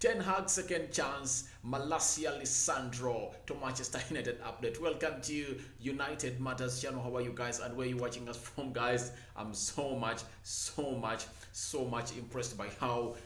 Ten Hag second chance, Malacia Lisandro to Manchester United update. Welcome to United Matters channel. How are you guys and where are you watching us from, guys? I'm so much impressed by how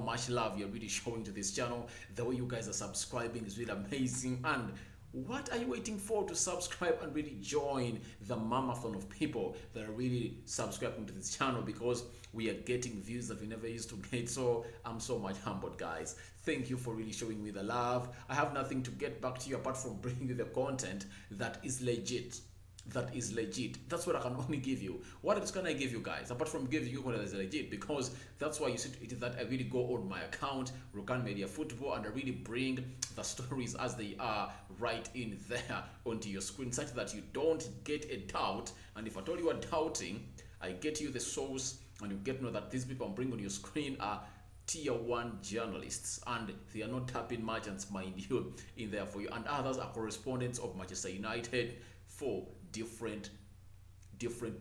much love you're really showing to this channel. The way you guys are subscribing is really amazing. And what are you waiting for to subscribe and really join the marathon of people that are really subscribing to this channel, because we are getting views that we never used to get. So I'm so much humbled, guys. Thank you for really showing me the love. I have nothing to get back to you apart from bringing you the content that is legit. That's what I can only give you. What else can I give you, guys, apart from giving you what is legit? Because that's why you see it is that I really go on my account, Rokan Media Football, and I really bring the stories as they are right in there onto your screen, such that you don't get a doubt. And if at all you are doubting, I get you the source, and you get to know that these people I'm bringing on your screen are tier 1 journalists, and they are not tapping merchants, mind you, in there for you. And others are correspondents of Manchester United for different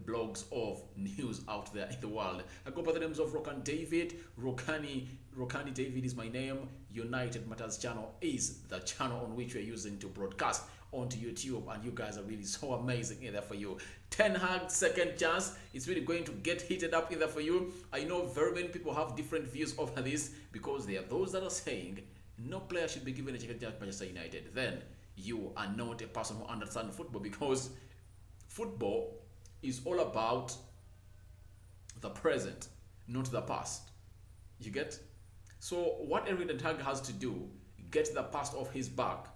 blogs of news out there in the world. I go by the names of Rokan David. Rokani David is my name. United Matters channel is the channel on which we're using to broadcast onto YouTube, and you guys are really so amazing in there for you. Ten Hag second chance, it's really going to get heated up in there for you. I know very many people have different views over this, because there are those that are saying no player should be given a second chance at Manchester United. Then you are not a person who understands football, because football is all about the present, not the past. You get? So what Eric Ten Hag has to do, get the past off his back,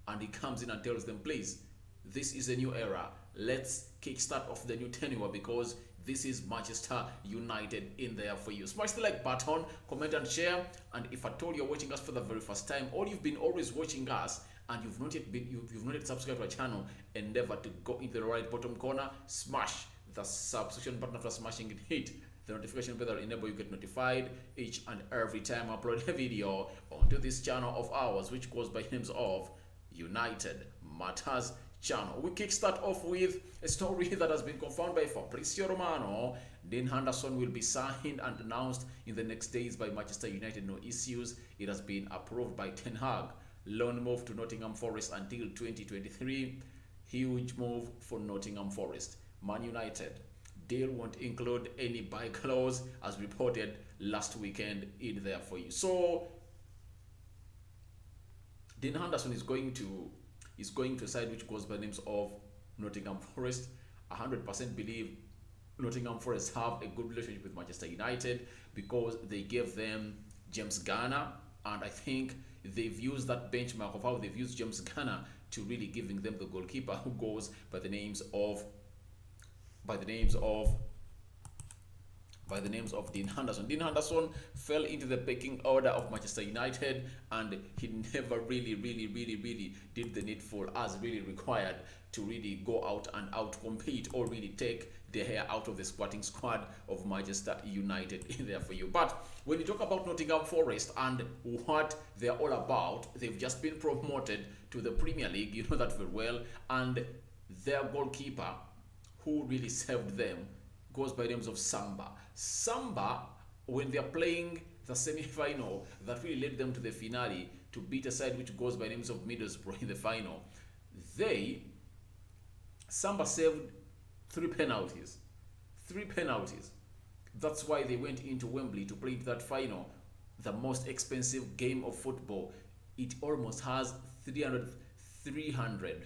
and he comes in and tells them, please, this is a new era. Let's kickstart off the new tenure, because this is Manchester United in there for you. Smash the like button, comment and share. And if at all you're watching us for the very first time, or you've been always watching us and you've not yet subscribed to our channel, endeavor to go into the right bottom corner, smash the subscription button. After smashing it, hit the notification bell that enable you get notified each and every time I upload a video onto this channel of ours, which goes by names of United Matters channel. We kickstart off with a story that has been confirmed by Fabrizio Romano. Dean Henderson will be signed and announced in the next days by Manchester United. No issues. It has been approved by Ten Hag. Loan move to Nottingham Forest until 2023. Huge move for Nottingham Forest. Man United deal won't include any buy clause, as reported last weekend in there for you. So Dean Henderson is going to side which goes by names of Nottingham Forest. 100% believe Nottingham Forest have a good relationship with Manchester United, because they gave them James Garner, and I think they've used that benchmark of how they've used James Garner to really giving them the goalkeeper who goes by the names of Dean Henderson. Dean Henderson fell into the pecking order of Manchester United, and he never really did the needful as really required to really go out and out-compete or really take the hair out of the squatting squad of Manchester United in there for you. But when you talk about Nottingham Forest and what they're all about, they've just been promoted to the Premier League, you know that very well, and their goalkeeper, who really saved them, goes by the names of Samba. Samba, when they're playing the semi-final that really led them to the finale to beat a side which goes by names of Middlesbrough in the final, Samba saved 3 penalties. 3 penalties. That's why they went into Wembley to play that final, the most expensive game of football. It almost has 300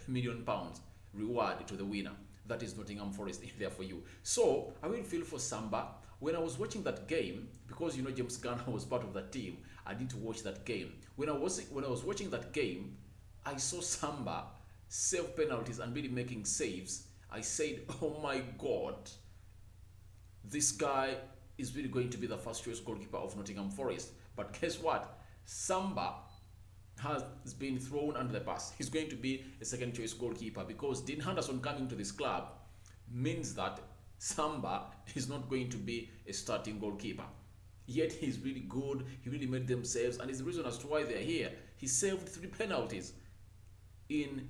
million pounds reward to the winner. That is Nottingham Forest in there for you. So I will feel for Samba. When I was watching that game, because you know James Garner was part of that team, I did to watch that game. When I was watching that game, I saw Samba save penalties and really making saves. I said, oh my God, this guy is really going to be the first choice goalkeeper of Nottingham Forest. But guess what? Samba has been thrown under the bus. He's going to be a second choice goalkeeper, because Dean Henderson coming to this club means that Samba is not going to be a starting goalkeeper. Yet he's really good. He really made them saves, and it's the reason as to why they're here. He saved 3 penalties in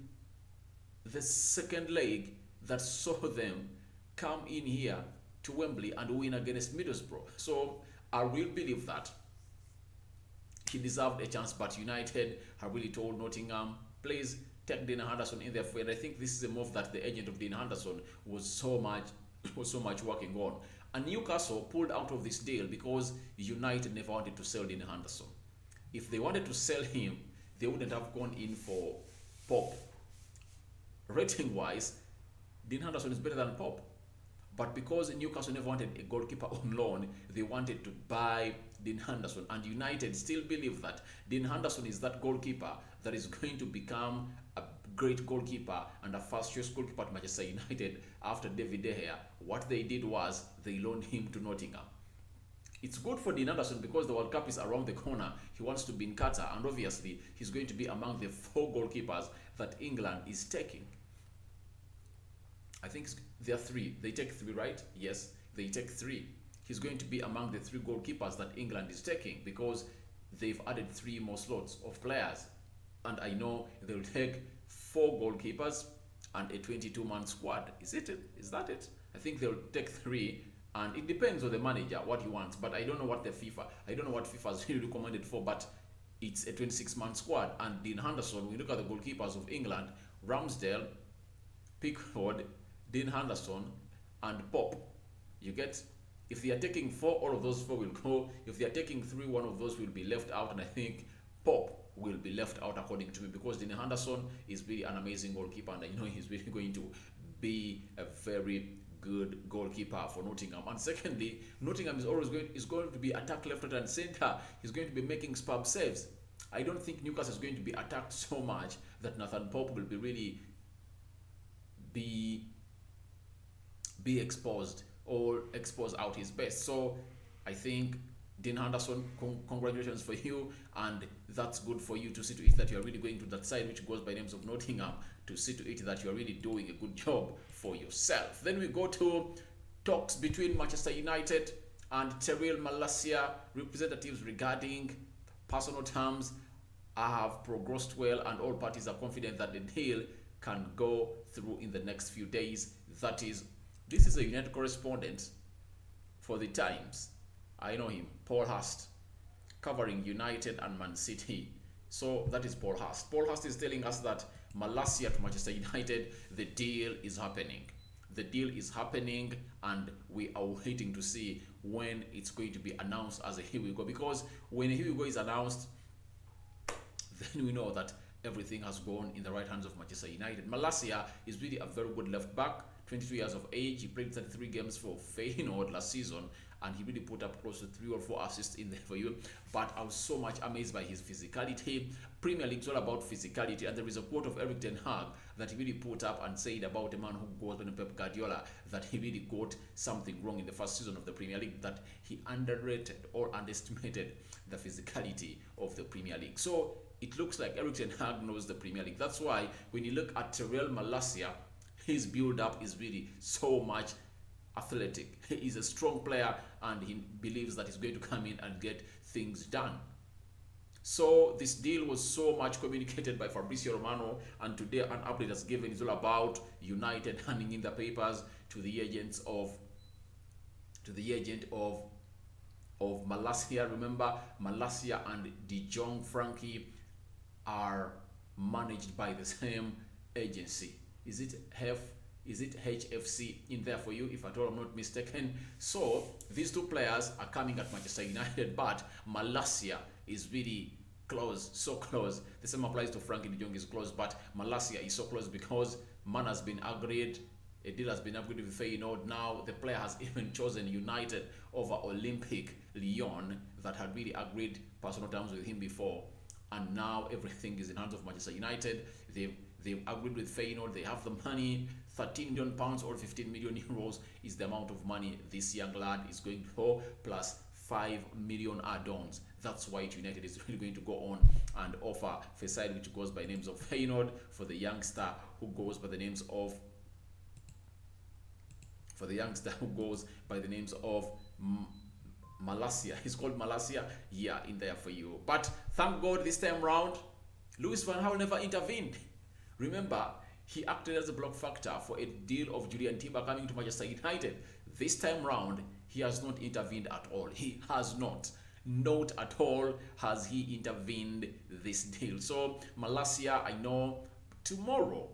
the second leg that saw them come in here to Wembley and win against Middlesbrough. So I will believe that he deserved a chance, but United have really told Nottingham, please take Dean Henderson in there for it. And I think this is a move that the agent of Dean Henderson was so much working on. And Newcastle pulled out of this deal because United never wanted to sell Dean Henderson. If they wanted to sell him, they wouldn't have gone in for Pope. Rating wise, Dean Henderson is better than Pope. But because Newcastle never wanted a goalkeeper on loan, they wanted to buy Dean Henderson. And United still believe that Dean Henderson is that goalkeeper that is going to become a great goalkeeper and a first choice goalkeeper at Manchester United after David De Gea. What they did was they loaned him to Nottingham. It's good for Dean Henderson because the World Cup is around the corner. He wants to be in Qatar, and obviously he's going to be among the 4 goalkeepers that England is taking. I think there are 3. They take 3, right? Yes, they take 3. He's going to be among the 3 goalkeepers that England is taking because they've added 3 more slots of players. And I know they'll take 4 goalkeepers and a 22-man squad. Is that it? I think they'll take 3, and it depends on the manager what he wants. But I don't know what FIFA has really recommended for. But it's a 26-man squad. And Dean Henderson, when you look at the goalkeepers of England, Ramsdale, Pickford, Dean Henderson, and Pope. You get? If they are taking 4, all of those 4 will go. If they are taking 3, one of those will be left out, and I think Pope will be left out according to me because Dean Henderson is really an amazing goalkeeper, and I know he's really going to be a very good goalkeeper for Nottingham. And secondly, Nottingham is going to be attacked left, right, and centre. He's going to be making superb saves. I don't think Newcastle is going to be attacked so much that Nathan Pope will be really be exposed or expose out his best. So I think Dean Henderson, congratulations for you, and that's good for you to see to it that you are really going to that side which goes by names of Nottingham, to see to it that you are really doing a good job for yourself. Then we go to talks between Manchester United and Tyrell Mallacia. Representatives regarding personal terms have progressed well, and all parties are confident that the deal can go through in the next few days. This is a United correspondent for the Times. I know him, Paul Hurst, covering United and Man City. So that is Paul Hurst. Paul Hurst is telling us that Malacia to Manchester United, the deal is happening. The deal is happening, and we are waiting to see when it's going to be announced as a here we go. Because when here we go is announced, then we know that everything has gone in the right hands of Manchester United. Malacia is really a very good left back, 22 years of age. He played 33 games for Feyenoord last season, and he really put up close to 3 or 4 assists in there for you. But I was so much amazed by his physicality. Premier League is all about physicality, and there is a quote of Eric Ten Hag that he really put up and said about a man who goes by Pep Guardiola, that he really got something wrong in the first season of the Premier League, that he underrated or underestimated the physicality of the Premier League. So it looks like Eric Ten Hag knows the Premier League. That's why when you look at Tyrell Malacia, his build-up is really so much athletic. He's a strong player, and he believes that he's going to come in and get things done. So this deal was so much communicated by Fabrizio Romano, and today an update has given is all about United handing in the papers to the agent of Malacia. Remember, Malacia and De Jong Frankie are managed by the same agency. Is it HFC in there for you, if at all I'm not mistaken? So these 2 players are coming at Manchester United, but Malacia is really close, so close. The same applies to Frankie De Jong is close, but Malacia is so close because man has been agreed. A deal has been agreed with Feyenoord. Now the player has even chosen United over Olympique Lyon, that had really agreed personal terms with him before, and now everything is in hands of Manchester United. They've agreed with Feyenoord. They have the money. £13 million or 15 million euros is the amount of money this young lad is going to go, plus 5 million add-ons. That's why United is really going to go on and offer for a side which goes by names of Feyenoord for the youngster who goes by the names of Malacia. He's called Malacia. Yeah, in there for you. But thank God this time round, Louis van Gaal never intervened. Remember, he acted as a block factor for a deal of Julian Timber coming to Manchester United. This time round, he has not intervened at all. He has not. Not at all has he intervened this deal. So Malacia, I know tomorrow,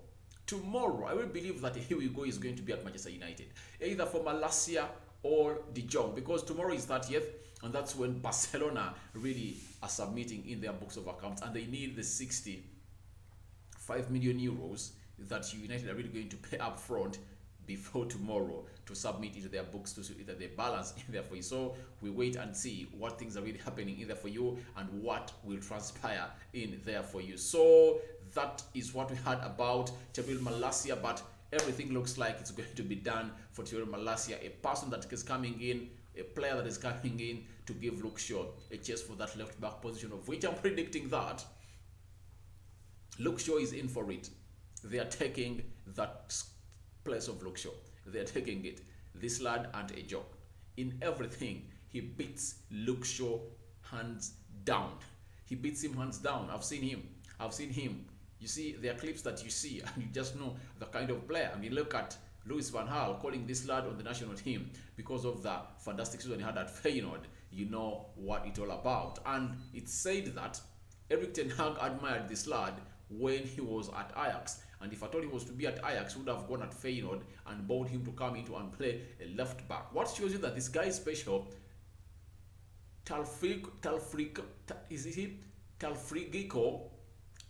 I will believe that here we go is going to be at Manchester United, either for Malacia or De Jong, because tomorrow is 30th, and that's when Barcelona really are submitting in their books of accounts, and they need the 65 million euros that United are really going to pay up front before tomorrow to submit into their books to see either the balance in there for you. So we wait and see what things are really happening in there for you and what will transpire in there for you. So that is what we heard about Tyrell Mallacia, but everything looks like it's going to be done for Tyrell Mallacia, a person that is coming in, a player that is coming in to give Luke Shaw a chase for that left back position, of which I'm predicting that Luke Shaw is in for it. They are taking that place of Luke Shaw. They are taking it. This lad and a joke. In everything, he beats Luke Shaw hands down. He beats him hands down. I've seen him. You see, there are clips that you see and you just know the kind of player. I mean, look at Louis van Gaal calling this lad on the national team because of the fantastic season he had at Feyenoord. You know what it's all about. And it's said that Erik ten Hag admired this lad when he was at Ajax. And if I thought he was to be at Ajax, he would have gone at Feyenoord and bought him to come into and play a left back. What shows you that this guy is special? Talfrigico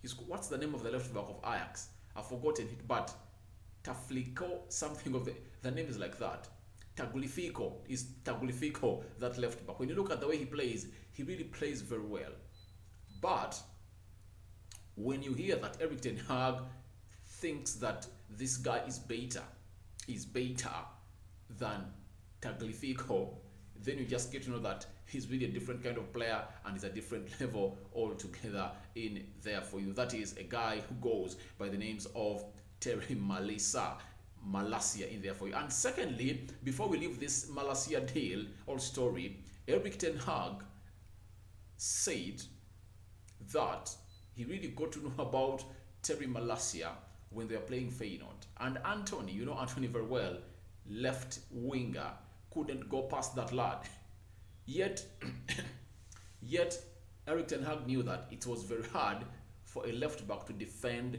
is, what's the name of the left back of Ajax? I've forgotten it, but Taflico, something of the name is like that. Taglifico, that left back. When you look at the way he plays, he really plays very well. But when you hear that Erik ten Hag thinks that this guy is better than Taglifico, then you just get to know that he's really a different kind of player and is a different level altogether in there for you. That is a guy who goes by the names of Tyrell Mallacia in there for you. And secondly, before we leave this Malacia deal or story, Erik ten Hag said that he really got to know about Tyrell Malacia when they were playing Feyenoord. And Anthony, you know Anthony very well, left winger, couldn't go past that lad. Yet Erik ten Hag knew that it was very hard for a left back to defend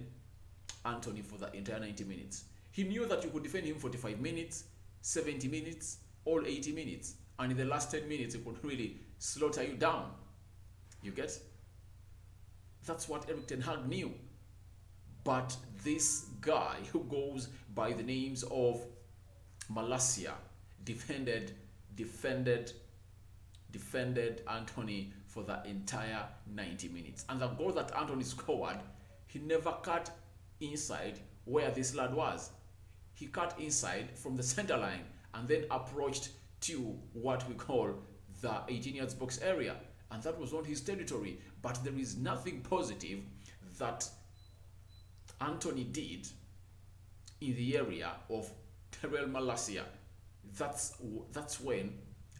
Anthony for the entire 90 minutes. He knew that you could defend him 45 minutes, 70 minutes, or 80 minutes. And in the last 10 minutes, he could really slaughter you down. You get? That's what Erik ten Hag knew. But this guy who goes by the names of Malacia defended Anthony for the entire 90 minutes. And the goal that Anthony scored, he never cut inside where this lad was. He cut inside from the center line and then approached to what we call the 18 yards box area. And that was on his territory. But there is nothing positive that Anthony did in the area of Tyrell Malacia. That's when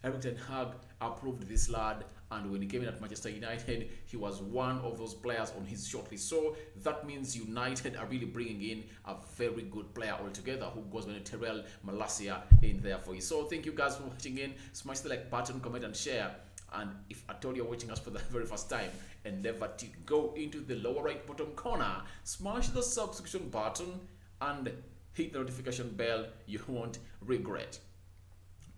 Erik ten Hag approved this lad, and when he came in at Manchester United, he was one of those players on his shortlist. So that means United are really bringing in a very good player altogether who goes by Tyrell Malacia in there for you. So thank you guys for watching in. Smash the like button, comment and share. And if at all you're watching us for the very first time, endeavor to go into the lower right bottom corner, smash the subscription button and hit the notification bell. You won't regret.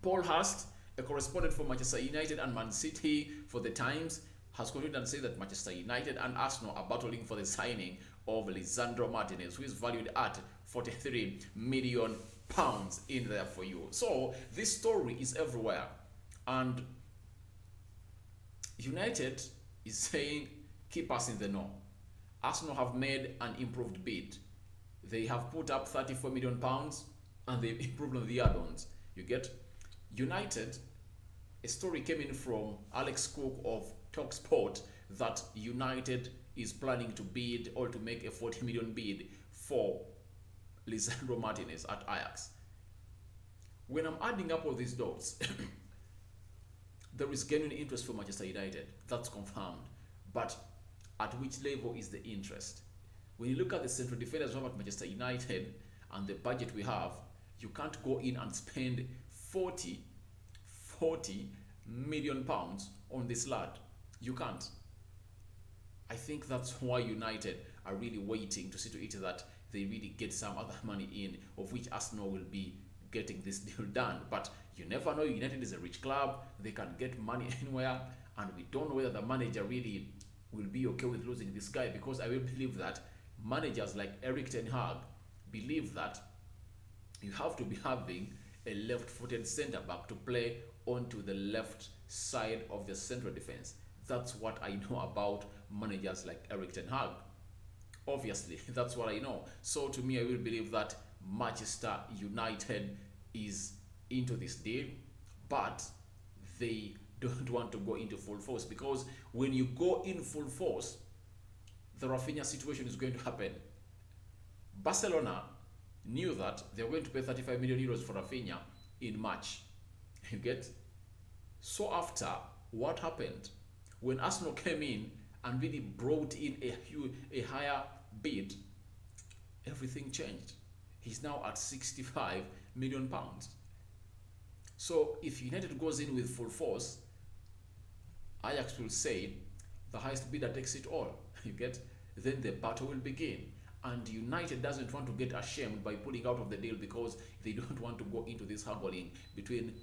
Paul Hurst, a correspondent for Manchester United and Man City for the Times, has continued and said that Manchester United and Arsenal are battling for the signing of Lisandro Martinez, who is valued at £43 million in there for you. So this story is everywhere, and United is saying keep us in the know. Arsenal have made an improved bid. They have put up £34 million and they've improved on the add-ons. You get? United, a story came in from Alex Cook of TalkSport that United is planning to bid or to make a 40 million bid for Lisandro Martinez at Ajax. When I'm adding up all these dots, there is genuine interest for Manchester United. That's confirmed. But at which level is the interest? When you look at the central defenders we have at Manchester United and the budget we have, you can't go in and spend 40 million pounds on this lad. You can't. I think that's why United are really waiting to see to it that they really get some other money in, of which Arsenal will be getting this deal done. But you never know. United is a rich club. They can get money anywhere, and we don't know whether the manager really will be okay with losing this guy, because I will believe that managers like Eric Ten Hag believe that you have to be having a left-footed centre-back to play onto the left side of the central defence. That's what I know about managers like Eric Ten Hag. Obviously, that's what I know. So to me, I will believe that Manchester United is into this deal, but they don't want to go into full force, because when you go in full force, the Rafinha situation is going to happen. Barcelona knew that they were going to pay 35 million euros for Rafinha in March. You get? So after what happened, when Arsenal came in and really brought in a higher bid, everything changed. He's now at 65 million pounds. So if United goes in with full force, Ajax will say the highest bidder takes it all. You get? Then the battle will begin. And United doesn't want to get ashamed by pulling out of the deal, because they don't want to go into this haggling between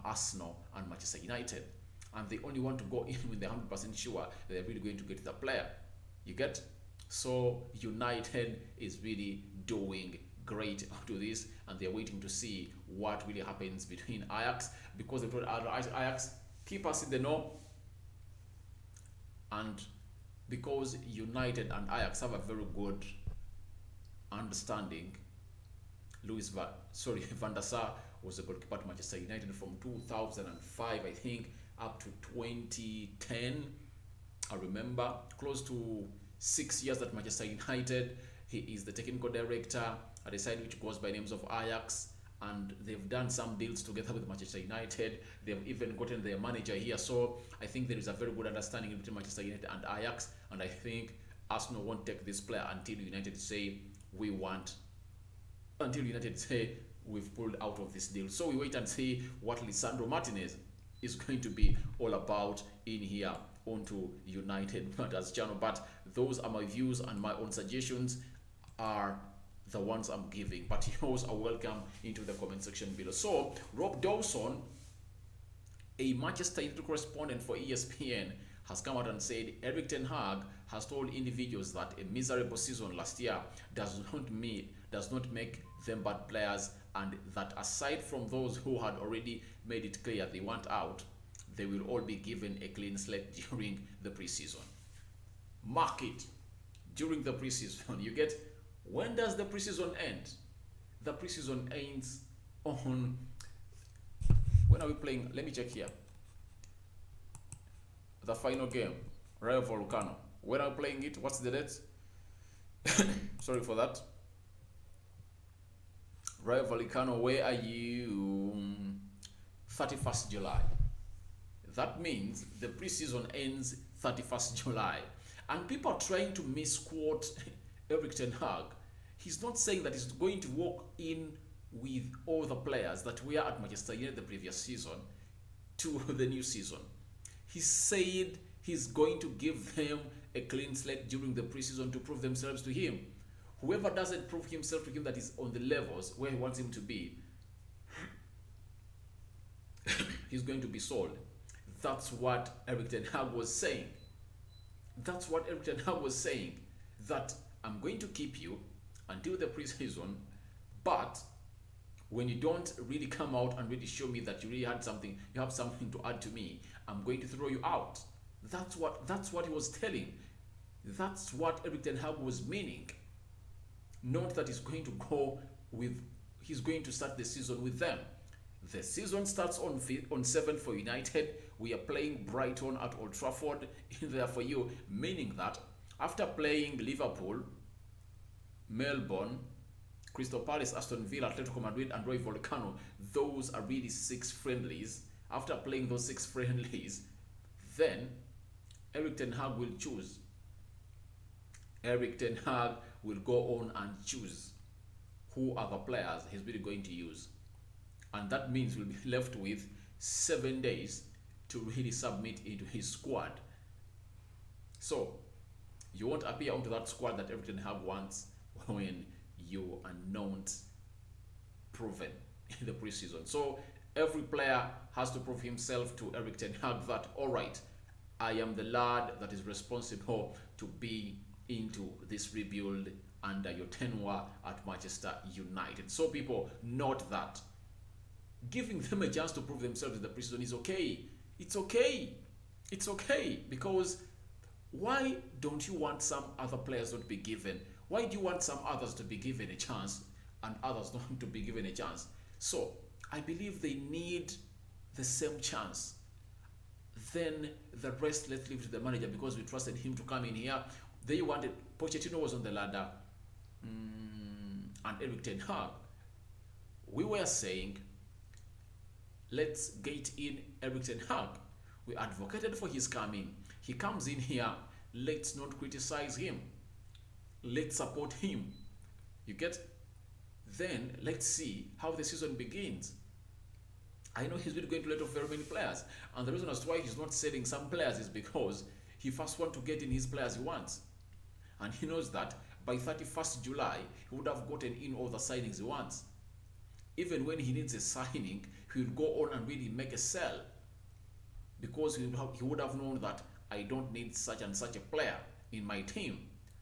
Arsenal and Manchester United. And they only want to go in when they're 100% sure they're really going to get the player. You get? So United is really doing great to this, and they're waiting to see what really happens between Ajax, because they told Ajax, keep us in the know. And because United and Ajax have a very good understanding, Van der Sar was a goalkeeper at Manchester United from 2005, I think, up to 2010. I remember, close to 6 years at Manchester United. He is the technical director at a side which goes by names of Ajax, and they've done some deals together with Manchester United. They've even gotten their manager here. So I think there is a very good understanding between Manchester United and Ajax, and I think Arsenal won't take this player until United say we've pulled out of this deal. So we wait and see what Lisandro Martinez is going to be all about in here onto United Matters channel. But those are my views, and my own suggestions are the ones I'm giving, but yours are welcome into the comment section below. So Rob Dawson, a Manchester United correspondent for ESPN, has come out and said Eric Ten Hag has told individuals that a miserable season last year does not make them bad players, and that aside from those who had already made it clear they want out, they will all be given a clean slate during the preseason. Mark it, during the preseason. You get? When does the preseason end? The preseason ends on... When are we playing? Let me check here. The final game, Rayo Vallecano. When are we playing it? What's the date? Sorry for that. Rayo Vallecano, where are you? 31st July. That means the preseason ends 31st July. And people are trying to misquote Eric Ten Hag. He's not saying that he's going to walk in with all the players that were at Manchester United the previous season to the new season. He said he's going to give them a clean slate during the preseason to prove themselves to him. Whoever doesn't prove himself to him that is on the levels where he wants him to be, he's going to be sold. That's what Eric Ten Hag was saying. That's what Eric Ten Hag was saying. That I'm going to keep you until the preseason, but when you don't really come out and really show me that you really had something, you have something to add to me, I'm going to throw you out. That's what he was telling. That's what Eric Ten Hag was meaning. Not that he's going to start the season with them. The season starts on 7th for United. We are playing Brighton at Old Trafford in there for you, meaning that after playing Liverpool, Melbourne, Crystal Palace, Aston Villa, Atletico Madrid, and Rayo Vallecano, those are really 6 friendlies. After playing those 6 friendlies, then Eric Ten Hag will choose. Eric Ten Hag will go on and choose who are the players he's really going to use. And that means we'll be left with 7 days to really submit into his squad. So you won't appear onto that squad that Eric Ten Hag wants when you are not proven in the preseason. So every player has to prove himself to Eric Ten Hag that, all right, I am the lad that is responsible to be into this rebuild under your tenure at Manchester United. So people, note that giving them a chance to prove themselves in the preseason is okay. It's okay. It's okay, because why don't you want some other players not to be given? Why do you want some others to be given a chance and others not to be given a chance? So I believe they need the same chance. Then the rest, let's leave to the manager, because we trusted him to come in here. They wanted, Pochettino was on the ladder, and Eric Ten Hag. We were saying, let's get in Eric Ten Hag. We advocated for his coming. He comes in here, let's not criticize him. Let's support him. You get? Then let's see how the season begins. I know he's really going to let off very many players, and the reason as to why he's not selling some players is because he first wants to get in his players he wants. And he knows that by 31st July, he would have gotten in all the signings he wants. Even when he needs a signing, he will go on and really make a sell, because he would have known that I don't need such and such a player in my team.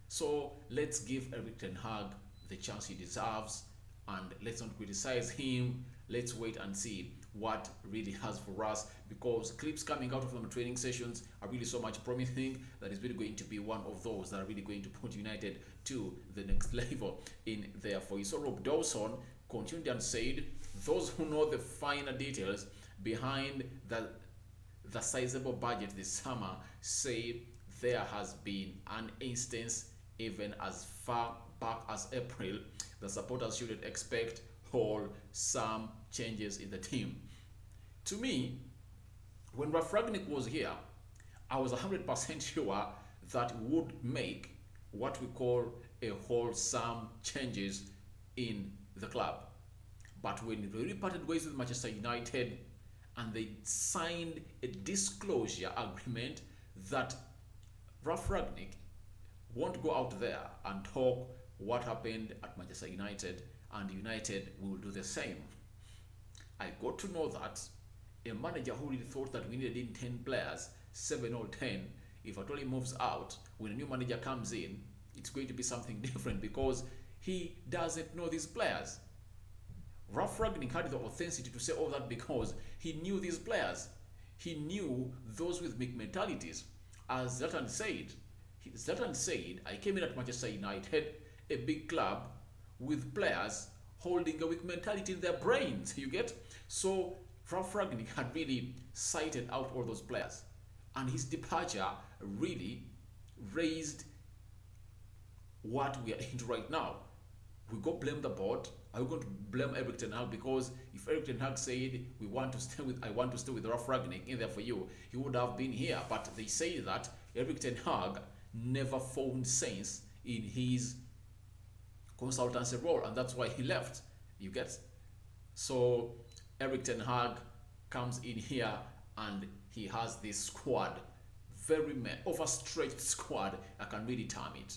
So let's give Eric Ten Hag the chance he deserves, and let's not criticize him. Let's wait and see what really has for us, because clips coming out of the training sessions are really so much promising that is really going to be one of those that are really going to put United to the next level in there for you. So Rob Dawson continued and said, those who know the finer details behind the sizable budget this summer say there has been an instance even as far back as April. The supporters shouldn't expect some changes in the team. To me, when Ralf Rangnick was here, I was 100% sure that we would make what we call a wholesome changes in the club. But when they really parted ways with Manchester United and they signed a disclosure agreement that Ralf Rangnick won't go out there and talk what happened at Manchester United, and United will do the same. I got to know that a manager who really thought that we needed in 10 players, 7 or 10, if at all he moves out, when a new manager comes in, it's going to be something different, because he doesn't know these players. Ralf Rangnick had the authenticity to say all that because he knew these players. He knew those with big mentalities. As Zlatan said, I came in at Manchester United, a big club, with players holding a weak mentality in their brains, you get? So Ralf Rangnick had really cited out all those players, and his departure really raised what we are into right now. We go blame the board. Are we going to blame Eric Ten Hag? Because if Eric Ten Hag said I want to stay with Ralf Rangnick in there for you, he would have been here. But they say that Eric Ten Hag never found sense in his consultancy role, and that's why he left. You get? So Eric Ten Hag comes in here and he has this squad, very overstretched squad, I can really term it.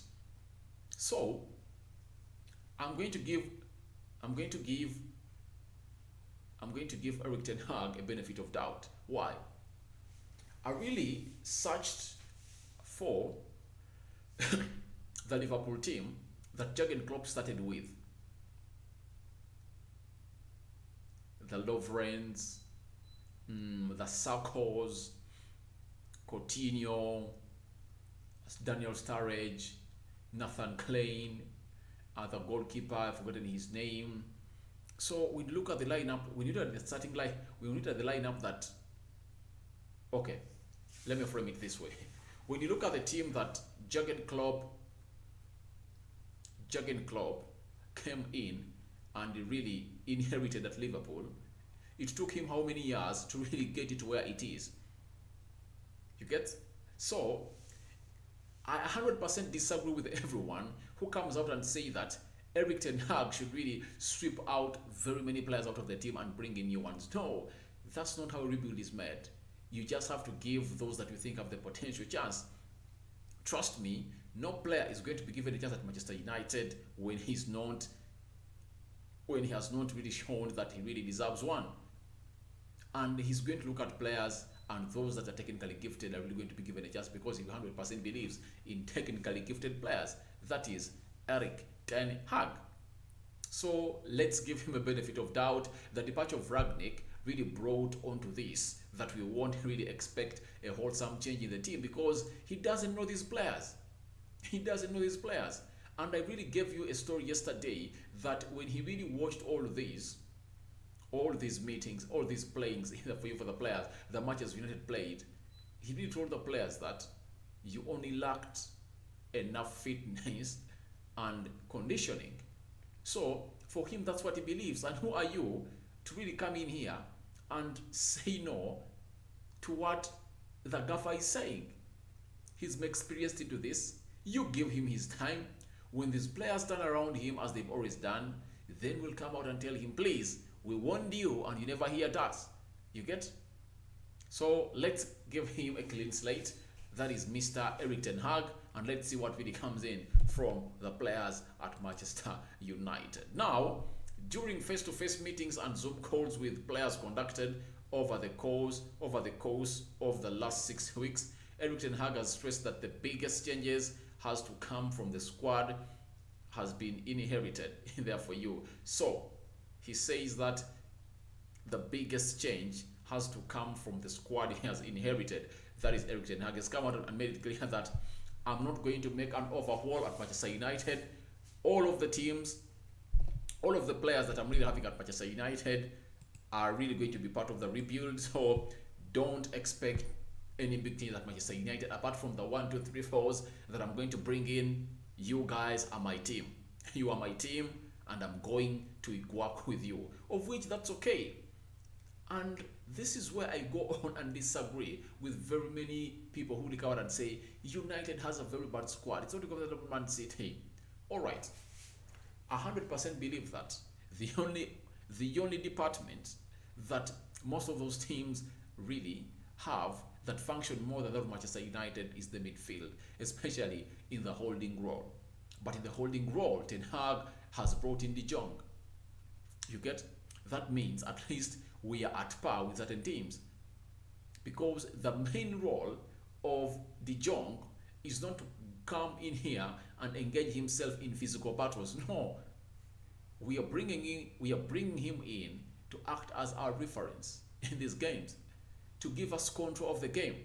So I'm going to give Eric Ten Hag a benefit of doubt. Why? I really searched for the Liverpool team that Jurgen Klopp started with. The Lovrens, the Sarkos, Coutinho, Daniel Sturridge, Nathan Klein, the goalkeeper, I've forgotten his name. So we look at the lineup, we look at the starting line, we look at the lineup that, okay, let me frame it this way. When you look at the team that Jurgen Klopp came in and really inherited at Liverpool, it took him how many years to really get it where it is? You get? So I 100% disagree with everyone who comes out and say that Eric Ten Hag should really sweep out very many players out of the team and bring in new ones. No, that's not how a rebuild is made. You just have to give those that you think have the potential chance. Trust me, no player is going to be given a chance at Manchester United when he has not really shown that he really deserves one. And he's going to look at players, and those that are technically gifted are really going to be given a chance because he 100% believes in technically gifted players. That is Erik ten Hag. So let's give him a benefit of doubt. The departure of Ragnick really brought onto this that we won't really expect a wholesome change in the team because he doesn't know these players. He doesn't know these players. And I really gave you a story yesterday that when he really watched all these meetings, all these playings for the players, the matches United played, he really told the players that you only lacked enough fitness and conditioning. So for him, that's what he believes. And who are you to really come in here and say no to what the gaffer is saying? He's experienced into this. You give him his time. When these players turn around him as they've always done, then we'll come out and tell him, please, we warned you and you never heard us. You get? So let's give him a clean slate. That is Mr. Erik ten Hag, and let's see what really comes in from the players at Manchester United. Now, during face-to-face meetings and Zoom calls with players conducted over the course of the last 6 weeks, Erik ten Hag has stressed that the biggest changes has to come from the squad has been inherited in there for you. So he says that the biggest change has to come from the squad he has inherited. That is Erik ten Hag has come out and made it clear that I'm not going to make an overhaul at Manchester United. All of the teams, all of the players that I'm really having at Manchester United are really going to be part of the rebuild. So don't expect any big things at Manchester United apart from the 1, 2, 3, 4s that I'm going to bring in. You guys are my team. You are my team, and I'm going to work with you. Of which that's okay. And this is where I go on and disagree with very many people who recover and say United has a very bad squad. It's not because of Man City. All right, 100% believe that the only department that most of those teams really have that function more than that of Manchester United is the midfield, especially in the holding role. But in the holding role, Ten Hag has brought in De Jong. You get? That means at least we are at par with certain teams. Because the main role of De Jong is not to come in here and engage himself in physical battles. No. We are bringing him in to act as our reference in these games, to give us control of the game.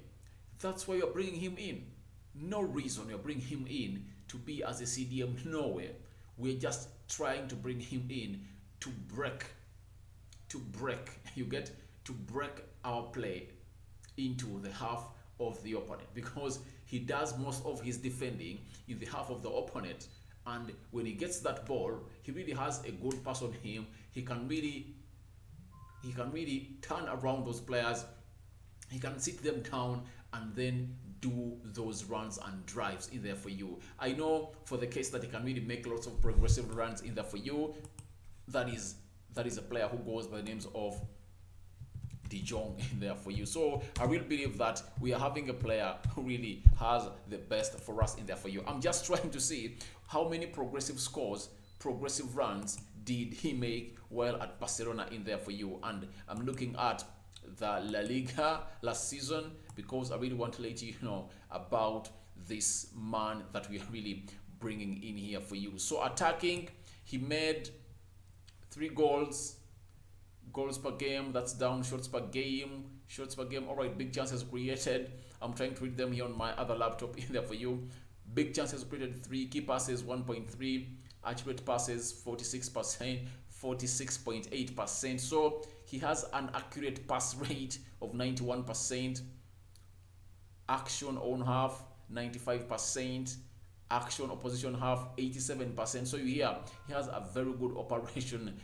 That's why you're bringing him in. No reason you're bringing him in to be as a CDM. Nowhere. We're just trying to bring him in to break, you get, to break our play into the half of the opponent, because he does most of his defending in the half of the opponent, and when he gets that ball, he really has a good pass on him. He can really turn around those players. He can sit them down and then do those runs and drives in there for you. I know for the case that he can really make lots of progressive runs in there for you. That is a player who goes by the names of De Jong in there for you. So I really believe that we are having a player who really has the best for us in there for you. I'm just trying to see how many progressive scores, progressive runs did he make while at Barcelona in there for you. And I'm looking at the La Liga last season because I really want to let you know about this man that we are really bringing in here for you. So attacking, he made 3 goals per game. That's down. Shots per game. All right, big chances created. I'm trying to read them here on my other laptop in there for you. Big chances created 3, key passes 1.3, accurate passes 46%, 46.8%. So he has an accurate pass rate of 91%, action on half 95%, action opposition half 87%. So here he has a very good operation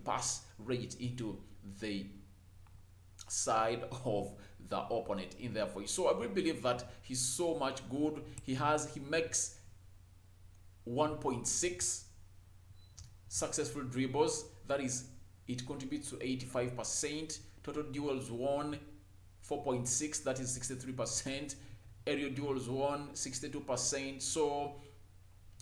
pass rate into the side of the opponent in there for you. So I really believe that he's so much good. He makes 1.6 successful dribbles. That is, it contributes to 85% Total duels won 4.6, that is 63%. Aerial duels won 62%. So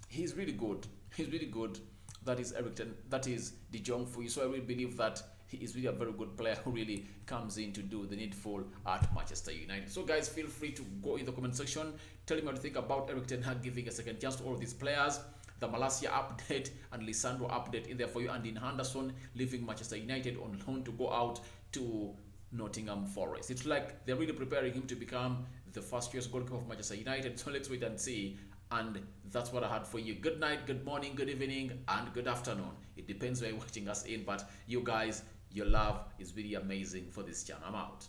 he's really good. He's really good. That is Eric. That is De Jong for you. So I really believe that he is really a very good player who really comes in to do the needful at Manchester United. So guys, feel free to go in the comment section, tell me what you think about Eric Ten Hag giving a second chance to all of these players. The Malacia update and Lisandro update in there for you, and in Henderson leaving Manchester United on loan to go out to Nottingham Forest. It's like they're really preparing him to become the first choice goalkeeper of Manchester United. So let's wait and see. And that's what I had for you. Good night, good morning, good evening, and good afternoon. It depends where you're watching us in, but you guys, your love is really amazing for this channel. I'm out.